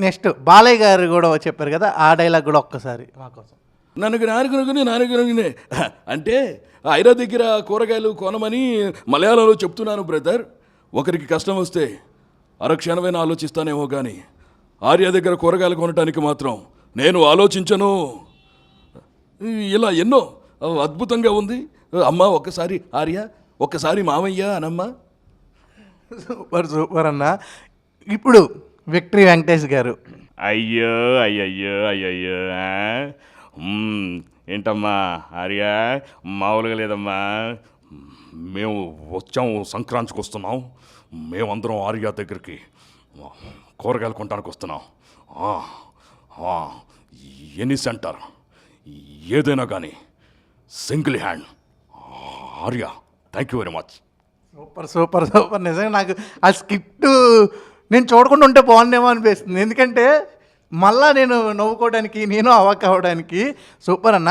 Next Balayya గారు కూడా చెప్పారు కదా, ఆ డైలాగ్ కూడా ఒక్కసారి మా కోసం. నాన్నగనే అంటే ఐరా దగ్గర కూరగాయలు కొనమని మలయాళంలో చెప్తున్నాను బ్రదర్. ఒకరికి కష్టం వస్తే అరక్షణమైనా ఆలోచిస్తానేమో కానీ ఆర్య దగ్గర కూరగాయలు కొనటానికి మాత్రం నేను ఆలోచించను. ఇలా ఎన్నో అద్భుతంగా ఉంది. అమ్మ ఒక్కసారి ఆర్య, ఒక్కసారి మామయ్య అనమ్మా. సూపర్ సూపర్ అన్న. ఇప్పుడు విక్టరీ వెంకటేష్ గారు. అయ్యో అయ్యయ్యో అయ్యయ్యో ఏంటమ్మా ఆర్య, మామూలుగా లేదమ్మా. మేము వచ్చాము, సంక్రాంతికి వస్తున్నాం. మేమందరం ఆర్య దగ్గరికి కూరగాయలు కొనడానికి వస్తున్నాం. ఎనీ సెంటర్ ఏదైనా కానీ single hand Arya. Thank you very much. Super super super. నిజంగా నాకు ఆ స్కిట్ నేను చూడకుండా ఉంటే బాగుండేమో అనిపిస్తుంది, ఎందుకంటే మళ్ళా నేను నవ్వుకోవడానికి, నేను అవాక్ అవ్వడానికి. సూపర్ అన్న.